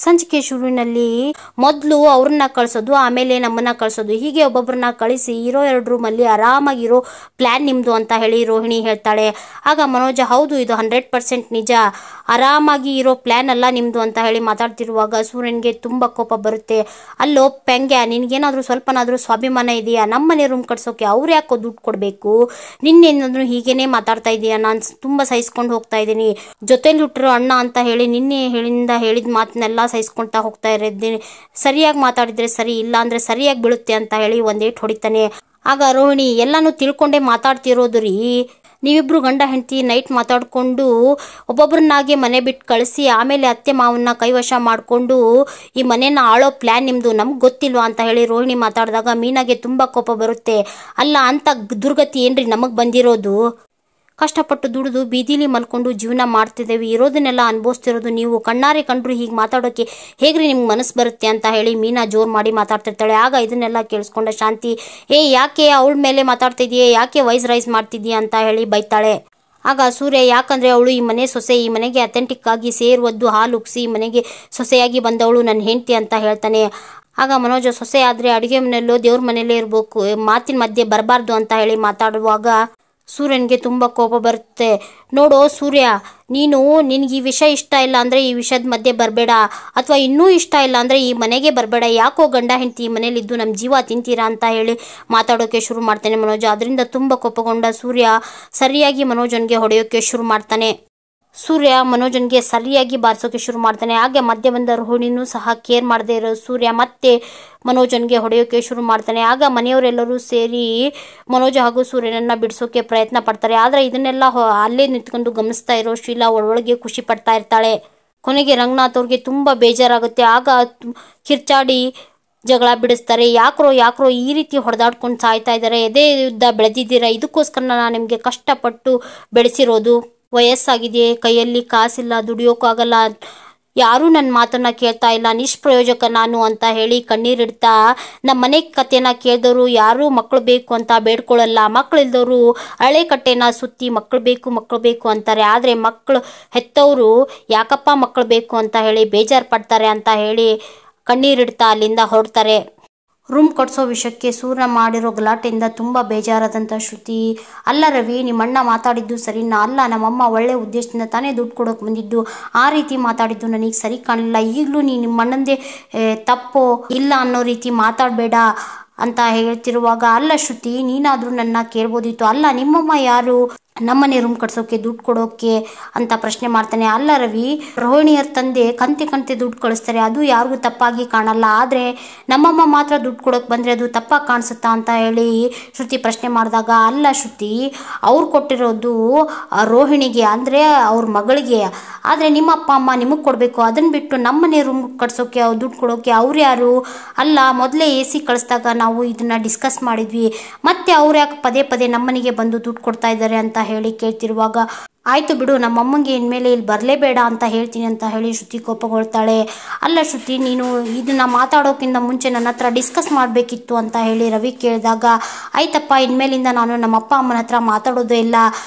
ಸಂಚಿಕೆ ಶುರುವಿನಲ್ಲಿ ಮೊದಲು ಅವ್ರನ್ನ ಕಳ್ಸೋದು, ಆಮೇಲೆ ನಮ್ಮನ್ನ ಕಳ್ಸೋದು, ಹೀಗೆ ಒಬ್ಬೊಬ್ಬರನ್ನ ಕಳಿಸಿ ಇರೋ 2 ರೂಮ್ ಅಲ್ಲಿ ಆರಾಮಾಗಿರೋ ಪ್ಲಾನ್ ನಿಮ್ದು ಅಂತ ಹೇಳಿ ರೋಹಿಣಿ ಹೇಳ್ತಾಳೆ. ಆಗ ಮನೋಜ, ಹೌದು ಇದು 100% ನಿಜ, ಆರಾಮಾಗಿ ಇರೋ ಪ್ಲಾನ್ ಅಲ್ಲ ನಿಮ್ದು ಅಂತ ಹೇಳಿ ಮಾತಾಡ್ತಿರುವಾಗ ಸೂರ್ಯನ್ಗೆ ತುಂಬಾ ಕೋಪ ಬರುತ್ತೆ. ಅಲ್ಲೋ ಪೆಂಗ್ಯ, ನಿನ್ಗೇನಾದ್ರೂ ಸ್ವಲ್ಪನಾದ್ರೂ ಸ್ವಾಭಿಮಾನ ಇದೆಯಾ? ನಮ್ಮನೆ ರೂಮ್ ಕಟ್ಸೋಕೆ ಅವ್ರು ಯಾಕೋ ದುಡ್ಡು ಕೊಡ್ಬೇಕು? ನಿನ್ನೇನಾದ್ರೂ ಹೀಗೇನೆ ಮಾತಾಡ್ತಾ ಇದೀಯಾ? ನಾನ್ ತುಂಬಾ ಸಹಿಸ್ಕೊಂಡು ಹೋಗ್ತಾ ಇದ್ದೀನಿ. ಜೊತೆಲಿ ಹುಟ್ಟಿರೋ ಅಣ್ಣ ಅಂತ ಹೇಳಿ ನಿನ್ನೆ ಹೇಳಿದ ಮಾತನ್ನೆಲ್ಲ ಸಹಿಸ್ಕೊಂತಾ ಹೋಗ್ತಾ ಇದ್ದೀನಿ. ಸರಿಯಾಗಿ ಮಾತಾಡಿದ್ರೆ ಸರಿ, ಇಲ್ಲ ಅಂದ್ರೆ ಸರಿಯಾಗಿ ಬೀಳುತ್ತೆ ಅಂತ ಹೇಳಿ ಒಂದೇಟ್ ಹೊಡಿತಾನೆ. ಆಗ ರೋಹಿಣಿ, ಎಲ್ಲಾನು ತಿಳ್ಕೊಂಡೇ ಮಾತಾಡ್ತಿರೋದು ರೀ, ನೀವಿಬ್ರು ಗಂಡ ಹೆಂಡತಿ ನೈಟ್ ಮಾತಾಡ್ಕೊಂಡು ಒಬ್ಬೊಬ್ರನ್ನಾಗೆ ಮನೆ ಬಿಟ್ಟು ಕಳಿಸಿ ಆಮೇಲೆ ಅತ್ತೆ ಮಾವನ್ನ ಕೈವಶ ಮಾಡ್ಕೊಂಡು ಈ ಮನೆನ ಆಳೋ ಪ್ಲಾನ್ ನಿಮ್ದು, ನಮ್ಗೆ ಗೊತ್ತಿಲ್ವಾ ಅಂತ ಹೇಳಿ ರೋಹಿಣಿ ಮಾತಾಡಿದಾಗ ಮೀನಾಗೆ ತುಂಬಾ ಕೋಪ ಬರುತ್ತೆ. ಅಲ್ಲ, ಅಂತ ದುರ್ಗತಿ ಏನ್ರಿ ನಮಗ್ ಬಂದಿರೋದು? ಕಷ್ಟಪಟ್ಟು ದುಡಿದು ಬೀದಿಲಿ ಮಲ್ಕೊಂಡು ಜೀವನ ಮಾಡ್ತಿದ್ದೇವೆ, ಇರೋದನ್ನೆಲ್ಲ ಅನುಭವಿಸ್ತಿರೋದು ನೀವು. ಕಣ್ಣಾರೆ ಕಂಡ್ರು ಹೀಗೆ ಮಾತಾಡೋಕೆ ಹೇಗ್ರಿ ನಿಮ್ಗೆ ಮನಸ್ಸು ಬರುತ್ತೆ ಅಂತ ಹೇಳಿ ಮೀನಾ ಜೋರ್ ಮಾಡಿ ಮಾತಾಡ್ತಿರ್ತಾಳೆ. ಆಗ ಇದನ್ನೆಲ್ಲ ಕೇಳಿಸ್ಕೊಂಡ ಶಾಂತಿ, ಯಾಕೆ ಅವಳ ಮೇಲೆ ಮಾತಾಡ್ತಿದೀಯ, ಯಾಕೆ ವಾಯ್ಸ್ ರೈಸ್ ಮಾಡ್ತಿದೀಯ ಅಂತ ಹೇಳಿ ಬೈತಾಳೆ. ಆಗ ಸೂರ್ಯ, ಯಾಕಂದ್ರೆ ಅವಳು ಈ ಮನೆ ಸೊಸೆ, ಈ ಮನೆಗೆ ಅಥೆಂಟಿಕ್ ಆಗಿ ಸೇರು ಒದ್ದು ಹಾಲು ಉಕ್ಸಿ ಈ ಮನೆಗೆ ಸೊಸೆಯಾಗಿ ಬಂದವಳು ನನ್ನ ಹೆಂಡತಿ ಅಂತ ಹೇಳ್ತಾನೆ. ಆಗ ಮನೋಜ, ಸೊಸೆ ಆದ್ರೆ ಅಡುಗೆ ಮನೆಯಲ್ಲೋ ದೇವ್ರ ಮನೆಯಲ್ಲೇ ಇರಬೇಕು, ಮಾತಿನ ಮಧ್ಯೆ ಬರಬಾರ್ದು ಅಂತ ಹೇಳಿ ಮಾತಾಡುವಾಗ ಸೂರ್ಯನ್ಗೆ ತುಂಬಾ ಕೋಪ ಬರುತ್ತೆ. ನೋಡೋ ಸೂರ್ಯ, ನಿನ್ಗೆ ಈ ವಿಷಯ ಇಷ್ಟ ಇಲ್ಲ ಅಂದ್ರೆ ಈ ವಿಷಯದ ಮಧ್ಯೆ ಬರಬೇಡ, ಅಥವಾ ಇನ್ನೂ ಇಷ್ಟ ಇಲ್ಲ ಅಂದ್ರೆ ಈ ಮನೆಗೆ ಬರಬೇಡ. ಯಾಕೋ ಗಂಡ ಹೆಂಡತಿ ಈ ಮನೇಲಿ ಇದ್ದು ನಮ್ಮ ಜೀವ ತಿಂತೀರಾ ಅಂತ ಹೇಳಿ ಮಾತಾಡೋಕೆ ಶುರು ಮಾಡ್ತಾನೆ ಮನೋಜ. ಅದರಿಂದ ತುಂಬಾ ಕೋಪಗೊಂಡ ಸೂರ್ಯ ಸರಿಯಾಗಿ ಮನೋಜನ್ಗೆ ಹೊಡೆಯೋಕೆ ಶುರು ಮಾಡ್ತಾನೆ. ಸೂರ್ಯ ಮನೋಜನ್ಗೆ ಸರಿಯಾಗಿ ಬಾರಿಸೋಕೆ ಶುರು ಮಾಡ್ತಾನೆ. ಹಾಗೆ ಮಧ್ಯೆ ಬಂದ ರೋಹಿಣಿನೂ ಸಹ ಕೇರ್ ಮಾಡದೇ ಇರೋ ಸೂರ್ಯ ಮತ್ತೆ ಮನೋಜನ್ಗೆ ಹೊಡೆಯೋಕೆ ಶುರು ಮಾಡ್ತಾನೆ. ಆಗ ಮನೆಯವರೆಲ್ಲರೂ ಸೇರಿ ಮನೋಜ ಹಾಗೂ ಸೂರ್ಯನನ್ನ ಬಿಡಿಸೋಕೆ ಪ್ರಯತ್ನ ಪಡ್ತಾರೆ. ಆದ್ರೆ ಇದನ್ನೆಲ್ಲ ಅಲ್ಲೇ ನಿಂತ್ಕೊಂಡು ಗಮನಿಸ್ತಾ ಇರೋ ಶೀಲಾ ಒಳಗೆ ಖುಷಿ ಪಡ್ತಾ ಇರ್ತಾಳೆ. ಕೊನೆಗೆ ರಂಗನಾಥ್ ಅವ್ರಿಗೆ ತುಂಬಾ ಬೇಜಾರಾಗುತ್ತೆ. ಆಗ ಕಿರ್ಚಾಡಿ ಜಗಳ ಬಿಡಿಸ್ತಾರೆ. ಯಾಕ್ರೋ ಈ ರೀತಿ ಹೊಡೆದಾಡ್ಕೊಂಡು ಸಾಯ್ತಾ ಇದ್ದಾರೆ, ಎದೆ ಯುದ್ಧ ಬೆಳೆದಿದ್ದೀರಾ, ಇದಕ್ಕೋಸ್ಕರ ನಾನು ನಿಮ್ಗೆ ಕಷ್ಟಪಟ್ಟು ಬೆಳೆಸಿರೋದು, ವಯಸ್ಸಾಗಿದೆ, ಕೈಯಲ್ಲಿ ಕಾಸಿಲ್ಲ, ದುಡಿಯೋಕ್ಕಾಗಲ್ಲ, ಯಾರೂ ನನ್ನ ಮಾತನ್ನ ಕೇಳ್ತಾ ಇಲ್ಲ, ನಿಷ್ಪ್ರಯೋಜಕ ನಾನು ಅಂತ ಹೇಳಿ ಕಣ್ಣೀರಿಡ್ತಾ, ನಮ್ಮ ಮನೆ ಕಥೆನ ಕೇಳಿದವರು ಯಾರೂ ಮಕ್ಕಳು ಬೇಕು ಅಂತ ಬೇಡ್ಕೊಳ್ಳಲ್ಲ, ಮಕ್ಕಳು ಇಲ್ದವರು ಹಳೆ ಕಟ್ಟೆನ ಸುತ್ತಿ ಮಕ್ಕಳು ಬೇಕು ಅಂತಾರೆ. ಆದರೆ ಮಕ್ಕಳು ಹೆತ್ತವರು ಯಾಕಪ್ಪ ಮಕ್ಕಳು ಬೇಕು ಅಂತ ಹೇಳಿ ಬೇಜಾರು ಪಡ್ತಾರೆ ಅಂತ ಹೇಳಿ ಕಣ್ಣೀರಿಡ್ತಾ ಅಲ್ಲಿಂದ ಹೊರಡ್ತಾರೆ. ರೂಮ್ ಕಟ್ಸೋ ವಿಷಯಕ್ಕೆ ಸೂರ್ಯ ಮಾಡಿರೋ ಗಲಾಟೆಯಿಂದ ತುಂಬಾ ಬೇಜಾರಾದಂಥ ಶ್ರುತಿ, ಅಲ್ಲ ರವಿ, ನಿಮ್ಮಣ್ಣ ಮಾತಾಡಿದ್ದು ಸರಿನಾ? ಅಲ್ಲ, ನಮ್ಮಮ್ಮ ಒಳ್ಳೆ ಉದ್ದೇಶದಿಂದ ತಾನೇ ದುಡ್ಡು ಕೊಡೋಕೆ ಬಂದಿದ್ದು, ಆ ರೀತಿ ಮಾತಾಡಿದ್ದು ನನಗೆ ಸರಿ ಕಾಣಲಿಲ್ಲ. ಈಗಲೂ ನಿಮ್ಮಣ್ಣಂದೇ ತಪ್ಪೋ ಇಲ್ಲ ಅನ್ನೋ ರೀತಿ ಮಾತಾಡಬೇಡ ಅಂತ ಹೇಳ್ತಿರುವಾಗ, ಅಲ್ಲ ಶ್ರುತಿ, ನೀನಾದ್ರೂ ನನ್ನ ಕೇಳ್ಬೋದಿತ್ತು. ಅಲ್ಲ, ನಿಮ್ಮಮ್ಮ ಯಾರು ನಮ್ಮನೆ ರೂಮ್ ಕಟ್ಸೋಕೆ ದುಡ್ಡು ಕೊಡೋಕೆ ಅಂತ ಪ್ರಶ್ನೆ ಮಾಡ್ತಾನೆ. ಅಲ್ಲ ರವಿ, ರೋಹಿಣಿಯರ್ ತಂದೆ ಕಂತೆ ದುಡ್ಡು ಕಳಿಸ್ತಾರೆ, ಅದು ಯಾರಿಗೂ ತಪ್ಪಾಗಿ ಕಾಣಲ್ಲ, ಆದ್ರೆ ನಮ್ಮಮ್ಮ ಮಾತ್ರ ದುಡ್ಡು ಕೊಡೋಕೆ ಬಂದ್ರೆ ಅದು ತಪ್ಪಾಗಿ ಕಾಣಿಸುತ್ತಾ ಅಂತ ಹೇಳಿ ಶ್ರುತಿ ಪ್ರಶ್ನೆ ಮಾಡಿದಾಗ, ಅಲ್ಲ ಶ್ರುತಿ, ಅವ್ರು ಕೊಟ್ಟಿರೋದು ರೋಹಿಣಿಗೆ ಅಂದ್ರೆ ಅವ್ರ ಮಗಳಿಗೆ, ಆದ್ರೆ ನಿಮ್ಮ ಅಪ್ಪ ಅಮ್ಮ ನಿಮಗೆ ಕೊಡಬೇಕು, ಅದನ್ನ ಬಿಟ್ಟು ನಮ್ಮನೆ ರೂಮ್ ಕಟ್ಸೋಕೆ ದುಡ್ಡು ಕೊಡೋಕೆ ಅವ್ರು ಯಾರು? ಅಲ್ಲ, ಮೊದಲೇ AC ಕಳಿಸಿದಾಗ ನಾವು ಇದನ್ನ ಡಿಸ್ಕಸ್ ಮಾಡಿದ್ವಿ, ಮತ್ತೆ ಅವ್ರು ಯಾಕೆ ಪದೇ ನಮ್ಮನೆಗೆ ಬಂದು ದುಡ್ಡು ಕೊಡ್ತಾ ಇದ್ದಾರೆ ಅಂತ ಹೇಳಿ ಕೇಳ್ತಿರುವಾಗ, ಆಯ್ತು ಬಿಡು, ನಮ್ಮಮ್ಮಂಗೆ ಇನ್ಮೇಲೆ ಇಲ್ಲಿ ಬರಲೇಬೇಡ ಅಂತ ಹೇಳ್ತೀನಿ ಅಂತ ಹೇಳಿ ಶ್ರುತಿ ಕೋಪಗೊಳ್ತಾಳೆ. ಅಲ್ಲ ಶ್ರುತಿ, ನೀನು ಇದನ್ನ ಮಾತಾಡೋಕ್ಕಿಂತ ಮುಂಚೆ ನನ್ನ ಹತ್ರ ಡಿಸ್ಕಸ್ ಮಾಡಬೇಕಿತ್ತು ಅಂತ ಹೇಳಿ ರವಿ ಕೇಳಿದಾಗ, ಆಯ್ತಪ್ಪ, ಇನ್ಮೇಲಿಂದ ನಾನು ನಮ್ಮ ಅಪ್ಪ ಅಮ್ಮನ ಹತ್ರ ಮಾತಾಡೋದೇ ಇಲ್ಲ,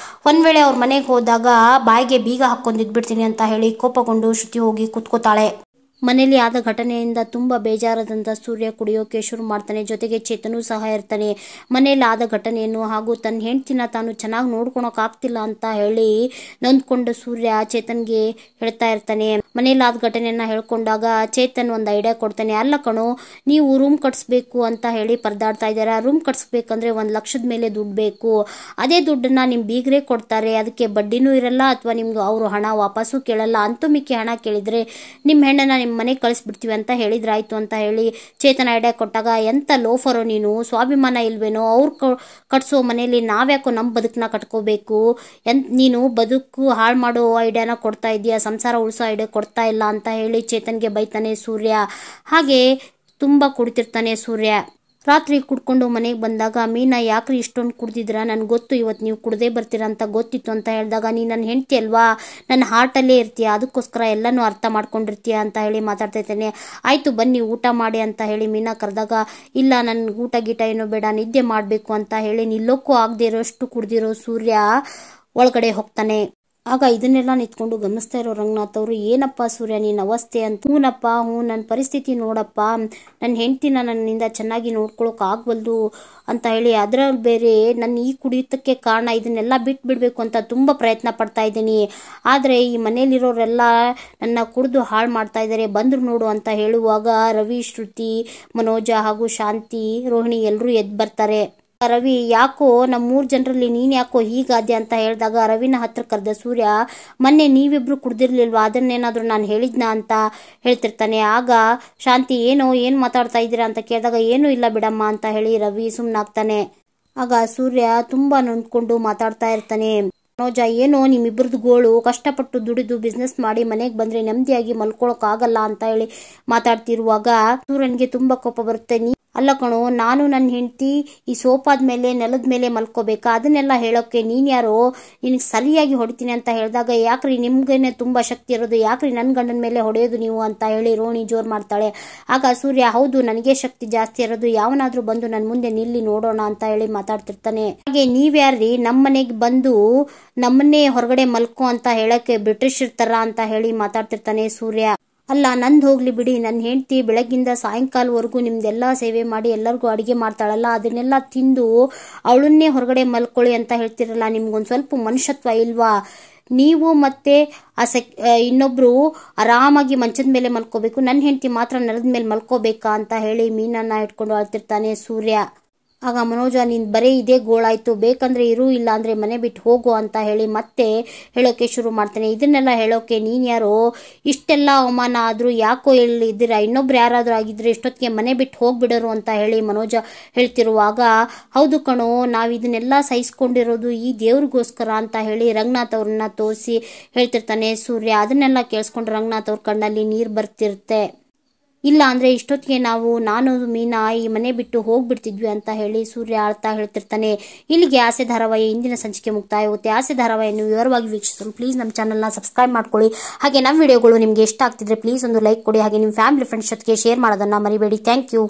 ಒಂದ್ ವೇಳೆ ಅವ್ರ ಮನೆಗೆ ಹೋದಾಗ ಬಾಯಿಗೆ ಬೀಗ ಹಾಕೊಂಡಿದ್ಬಿಡ್ತೀನಿ ಅಂತ ಹೇಳಿ ಕೋಪಗೊಂಡು ಶ್ರುತಿ ಹೋಗಿ ಕೂತ್ಕೋತಾಳೆ. ಮನೆಯಲ್ಲಿ ಆದ ಘಟನೆಯಿಂದ ತುಂಬಾ ಬೇಜಾರಾದಂಥ ಸೂರ್ಯ ಕುಡಿಯೋಕೆ ಶುರು ಮಾಡ್ತಾನೆ. ಜೊತೆಗೆ ಚೇತನು ಸಹ ಇರ್ತಾನೆ. ಮನೆಯಲ್ಲಿ ಆದ ಘಟನೆಯನ್ನು ಹಾಗೂ ತನ್ನ ಹೆಂಡತಿನ ತಾನು ಚೆನ್ನಾಗಿ ನೋಡ್ಕೊಳಕ್ ಆಗ್ತಿಲ್ಲ ಅಂತ ಹೇಳಿ ನೊಂದ್ಕೊಂಡು ಸೂರ್ಯ ಚೇತನ್ಗೆ ಹೇಳ್ತಾ ಇರ್ತಾನೆ. ಮನೆಯಲ್ಲಿ ಆದ ಘಟನೆಯನ್ನ ಹೇಳ್ಕೊಂಡಾಗ ಚೇತನ್ ಒಂದು ಐಡಿಯಾ ಕೊಡ್ತಾನೆ. ಅಲ್ಲ ಕಣೋ, ನೀವು ರೂಮ್ ಕಟ್ಸ್ಬೇಕು ಅಂತ ಹೇಳಿ ಪರದಾಡ್ತಾ ಇದ್ದೀರಾ, ರೂಮ್ ಕಟ್ಸ್ಬೇಕಂದ್ರೆ 1 ಲಕ್ಷದ ಮೇಲೆ ದುಡ್ಡು ಬೇಕು, ಅದೇ ದುಡ್ಡನ್ನ ನಿಮ್ ಬೀಗ್ರೆ ಕೊಡ್ತಾರೆ, ಅದಕ್ಕೆ ಬಡ್ಡಿನೂ ಇರಲ್ಲ, ಅಥವಾ ನಿಮ್ಗೆ ಅವರು ಹಣ ವಾಪಸ್ಸು ಕೇಳಲ್ಲ, ಅಂತೂ ಮಿಕ್ಕಿ ಹಣ ಕೇಳಿದ್ರೆ ನಿಮ್ಮ ಹೆಣ್ಣನ್ನ ನಿಮ್ಮ ಮನೆಗೆ ಕಳಿಸ್ಬಿಡ್ತೀವಿ ಅಂತ ಹೇಳಿದ್ರಾಯ್ತು ಅಂತ ಹೇಳಿ ಚೇತನ ಐಡಿಯಾ ಕೊಟ್ಟಾಗ, ಎಂತ ಲೋಫರೋ ನೀನು, ಸ್ವಾಭಿಮಾನ ಇಲ್ವೇನೋ, ಅವ್ರು ಕಟ್ಸೋ ಮನೆಯಲ್ಲಿ ನಾವ್ಯಾಕೋ ನಮ್ಮ ಬದುಕನ್ನ ಕಟ್ಕೋಬೇಕು, ನೀನು ಬದುಕು ಹಾಳು ಮಾಡೋ ಐಡಿಯಾನ ಕೊಡ್ತಾ ಇದೀಯಾ, ಸಂಸಾರ ಉಳಿಸೋ ಐಡಿಯಾ ಕೊಡ್ತಾ ಇಲ್ಲ ಅಂತ ಹೇಳಿ ಚೇತನ್ಗೆ ಬೈತಾನೆ ಸೂರ್ಯ. ಹಾಗೆ ತುಂಬಾ ಕುಡಿತಿರ್ತಾನೆ ಸೂರ್ಯ. ರಾತ್ರಿ ಕುಡ್ಕೊಂಡು ಮನೆಗೆ ಬಂದಾಗ ಮೀನಾ, ಯಾಕ್ರಿ ಇಷ್ಟೊಂದು ಕುಡ್ದಿದ್ರ, ನನ್ಗೆ ಗೊತ್ತು ಇವತ್ತು ನೀವು ಕುಡ್ದೇ ಬರ್ತೀರಾ ಅಂತ ಗೊತ್ತಿತ್ತು ಅಂತ ಹೇಳಿದಾಗ, ನೀ ನನ್ನ ಹೆಂಡತಿ ಅಲ್ವಾ, ನನ್ನ ಹಾರ್ಟಲ್ಲೇ ಇರ್ತೀಯ, ಅದಕ್ಕೋಸ್ಕರ ಎಲ್ಲನೂ ಅರ್ಥ ಮಾಡ್ಕೊಂಡಿರ್ತೀಯ ಅಂತ ಹೇಳಿ ಮಾತಾಡ್ತಾ ಇದ್ದೇನೆ. ಆಯ್ತು ಬನ್ನಿ ಊಟ ಮಾಡಿ ಅಂತ ಹೇಳಿ ಮೀನಾ ಕರೆದಾಗ, ಇಲ್ಲ ನನ್ಗೆ ಊಟ ಗೀಟ ಏನೋ ಬೇಡ, ನಿದ್ದೆ ಮಾಡಬೇಕು ಅಂತ ಹೇಳಿ ನಿಲ್ಲೋಕ್ಕೂ ಆಗದೆ ಇರೋಷ್ಟು ಕುಡ್ದಿರೋ ಸೂರ್ಯ ಒಳಗಡೆ ಹೋಗ್ತಾನೆ. ಆಗ ಇದನ್ನೆಲ್ಲ ನಿಂತ್ಕೊಂಡು ಗಮನಿಸ್ತಾ ಇರೋ ರಂಗನಾಥ್ ಅವರು, ಏನಪ್ಪ ಸೂರ್ಯ ನಿನ್ನ ಅವಸ್ಥೆ ಅಂತ. ಹೂನಪ್ಪ ನನ್ನ ಪರಿಸ್ಥಿತಿ ನೋಡಪ್ಪ, ನನ್ನ ಹೆಂಡ್ತಿನ ನನ್ನಿಂದ ಚೆನ್ನಾಗಿ ನೋಡ್ಕೊಳಕ್ ಆಗ್ವಲ್ದು ಅಂತ ಹೇಳಿ, ಅದರಲ್ಲಿ ಬೇರೆ ನನ್ನ ಈ ಕುಡಿಯೋದಕ್ಕೆ ಕಾರಣ ಇದನ್ನೆಲ್ಲ ಬಿಡಬೇಕು ಅಂತ ತುಂಬ ಪ್ರಯತ್ನ ಪಡ್ತಾ ಇದ್ದೀನಿ. ಆದರೆ ಈ ಮನೇಲಿರೋರೆಲ್ಲ ನನ್ನ ಕುಡಿದು ಹಾಳು ಮಾಡ್ತಾ ಇದ್ದಾರೆ, ಬಂದ್ರು ನೋಡು ಅಂತ ಹೇಳುವಾಗ ರವಿ, ಶ್ರುತಿ, ಮನೋಜ ಹಾಗೂ ಶಾಂತಿ, ರೋಹಿಣಿ ಎಲ್ಲರೂ ಎದ್ದು ಬರ್ತಾರೆ. ರವಿ, ಯಾಕೋ ನಮ್ಮ 3 ಜನರಲ್ಲಿ ನೀನ್ ಯಾಕೋ ಹೀಗಾದ್ಯ ಅಂತ ಹೇಳಿದಾಗ ರವಿನ ಹತ್ರ ಕರೆದ ಸೂರ್ಯ, ಮೊನ್ನೆ ನೀವಿಬ್ರು ಕುಡ್ದಿರ್ಲಿಲ್ವಾ, ಅದನ್ನೇನಾದ್ರೂ ನಾನು ಹೇಳಿದ್ನಾ ಅಂತ ಹೇಳ್ತಿರ್ತಾನೆ. ಆಗ ಶಾಂತಿ, ಏನ್ ಮಾತಾಡ್ತಾ ಇದ್ದೀರಾ ಅಂತ ಕೇಳಿದಾಗ, ಏನೂ ಇಲ್ಲ ಬಿಡಮ್ಮ ಅಂತ ಹೇಳಿ ರವಿ ಸುಮ್ಮನಾಗ್ತಾನೆ. ಆಗ ಸೂರ್ಯ ತುಂಬಾ ನೊಂದ್ಕೊಂಡು ಮಾತಾಡ್ತಾ ಇರ್ತಾನೆ. ಮನೋಜ, ನಿಮ್ಮಿಬ್ಬರದು ಗೋಳು, ಕಷ್ಟಪಟ್ಟು ದುಡಿದು ಬಿಸ್ನೆಸ್ ಮಾಡಿ ಮನೆಗೆ ಬಂದ್ರೆ ನೆಮ್ಮದಿಯಾಗಿ ಮಲ್ಕೊಳಕ್ ಆಗಲ್ಲ ಅಂತ ಹೇಳಿ ಮಾತಾಡ್ತಿರುವಾಗ ಸೂರ್ಯನ್ಗೆ ತುಂಬಾ ಕೋಪ ಬರುತ್ತೆ. ಅಲ್ಲ ಕಣೋ, ನಾನು ನನ್ನ ಹೆಂಡತಿ ಈ ಸೋಫಾದ ಮೇಲೆ ನೆಲದ ಮೇಲೆ ಮಲ್ಕೋಬೇಕಾ, ಅದನ್ನೆಲ್ಲ ಹೇಳೋಕೆ ನೀನ್ ಯಾರೋ, ನಿನಗೆ ಸರಿಯಾಗಿ ಹೊಡಿತೀನಿ ಅಂತ ಹೇಳಿದಾಗ, ಯಾಕ್ರಿ ನಿಮ್ಗೇನೆ ತುಂಬಾ ಶಕ್ತಿ ಇರೋದು, ಯಾಕ್ರಿ ನನ್ನ ಗಂಡನ ಮೇಲೆ ಹೊಡೆಯೋದು ನೀವು ಅಂತ ಹೇಳಿ ರೋಹಿಣಿ ಜೋರ್ ಮಾಡ್ತಾಳೆ. ಆಗ ಸೂರ್ಯ, ಹೌದು ನನಗೆ ಶಕ್ತಿ ಜಾಸ್ತಿ ಇರೋದು, ಯಾವನಾದ್ರೂ ಬಂದು ನನ್ನ ಮುಂದೆ ನಿಲ್ಲಿ ನೋಡೋಣ ಅಂತ ಹೇಳಿ ಮಾತಾಡ್ತಿರ್ತಾನೆ. ಹಾಗೆ ನೀವ್ಯಾರ್ರಿ ನಮ್ಮನೆಗೆ ಬಂದು ನಮ್ಮನ್ನೇ ಹೊರಗಡೆ ಮಲ್ಕೋ ಅಂತ ಹೇಳಕ್ಕೆ ಬ್ರಿಟಿಷ್ ಇರ್ತಾರ ಅಂತ ಹೇಳಿ ಮಾತಾಡ್ತಿರ್ತಾನೆ ಸೂರ್ಯ. ಅಲ್ಲ, ನಂದು ಹೋಗ್ಲಿ ಬಿಡಿ, ನನ್ನ ಹೆಂಡತಿ ಬೆಳಗ್ಗಿಂದ ಸಾಯಂಕಾಲವರೆಗೂ ನಿಮ್ದೆಲ್ಲ ಸೇವೆ ಮಾಡಿ ಎಲ್ಲರಿಗೂ ಅಡಿಗೆ ಮಾಡ್ತಾಳಲ್ಲ, ಅದನ್ನೆಲ್ಲ ತಿಂದು ಅವಳನ್ನೇ ಹೊರಗಡೆ ಮಲ್ಕೊಳ್ಳಿ ಅಂತ ಹೇಳ್ತಿರಲ್ಲ, ನಿಮ್ಗೊಂದು ಸ್ವಲ್ಪ ಮನುಷ್ಯತ್ವ ಇಲ್ವಾ? ನೀವು ಮತ್ತೆ ಇನ್ನೊಬ್ರು ಆರಾಮಾಗಿ ಮಂಚದ ಮೇಲೆ ಮಲ್ಕೋಬೇಕು, ನನ್ನ ಹೆಂಡತಿ ಮಾತ್ರ ನೆಲದ ಮೇಲೆ ಮಲ್ಕೋಬೇಕಾ ಅಂತ ಹೇಳಿ ಮೀನನ್ನ ಇಟ್ಕೊಂಡು ಆಳ್ತಿರ್ತಾನೆ ಸೂರ್ಯ. ಆಗ ಮನೋಜ, ನೀನ್ ಬರೀ ಇದೇ ಗೋಳಾಯ್ತು, ಬೇಕಂದ್ರೆ ಇರು, ಇಲ್ಲ ಅಂದ್ರೆ ಮನೆ ಬಿಟ್ಟು ಹೋಗು ಅಂತ ಹೇಳಿ ಮತ್ತೆ ಹೇಳೋಕೆ ಶುರು ಮಾಡ್ತಾನೆ. ಇದನ್ನೆಲ್ಲ ಹೇಳೋಕೆ ನೀನ್ ಯಾರೋ, ಇಷ್ಟೆಲ್ಲ ಅವಮಾನ ಆದ್ರೂ ಯಾಕೋ ಇದ್ದೀರಾ, ಇನ್ನೊಬ್ರು ಯಾರಾದ್ರೂ ಆಗಿದ್ರೆ ಇಷ್ಟೊತ್ತಿಗೆ ಮನೆ ಬಿಟ್ಟು ಹೋಗ್ಬಿಡೋರು ಅಂತ ಹೇಳಿ ಮನೋಜ ಹೇಳ್ತಿರುವಾಗ, ಹೌದು ಕಣೋ, ನಾವ್ ಇದನ್ನೆಲ್ಲ ಸಹಿಸ್ಕೊಂಡಿರೋದು ಈ ದೇವ್ರಿಗೋಸ್ಕರ ಅಂತ ಹೇಳಿ ರಂಗನಾಥ್ ಅವ್ರನ್ನ ತೋರಿಸಿ ಹೇಳ್ತಿರ್ತಾನೆ ಸೂರ್ಯ. ಅದನ್ನೆಲ್ಲ ಕೇಳಿಸ್ಕೊಂಡು ರಂಗನಾಥ್ ಅವ್ರ ಕಣ್ಣಲ್ಲಿ ನೀರ್ ಬರ್ತಿರುತ್ತೆ. ಇಲ್ಲ ಅಂದ್ರೆ ಇಷ್ಟೊತ್ತಿಗೆ ನಾನು ಮೀನಾ ಈ ಮನೆ ಬಿಟ್ಟು ಹೋಗ್ಬಿಡ್ತಿದ್ವಿ ಅಂತ ಹೇಳಿ ಸೂರ್ಯ ಆಳ್ತಾ ಹೇಳ್ತಿರ್ತಾನೆ. ಇಲ್ಲಿಗೆ ಆಸೆ ಧಾರಾವಾಹಿ ಇಂದಿನ ಸಂಚಿಕೆ ಮುಕ್ತಾಯವಾಗುತ್ತೆ. ಆಸೆ ಧಾರಾವಾಹಿಯನ್ನು ವಿವರವಾಗಿ ವೀಕ್ಷಿಸಲು ಪ್ಲೀಸ್ ನಮ್ಮ ಚಾನಲ್ನ ಸಬ್ಸ್ಕ್ರೈಬ್ ಮಾಡ್ಕೊಳ್ಳಿ. ಹಾಗೆ ನಮ್ಮ ವಿಡಿಯೋಗಳು ನಿಮಗೆ ಇಷ್ಟ ಆಗ್ತಿದ್ರೆ ಪ್ಲೀಸ್ ಒಂದು ಲೈಕ್ ಕೊಡಿ. ಹಾಗೆ ನಿಮ್ಮ ಫ್ಯಾಮಿಲಿ ಫ್ರೆಂಡ್ಸ್ ಜೊತೆಗೆ ಶೇರ್ ಮಾಡೋದನ್ನ ಮರಿಬೇಡಿ. Thank you.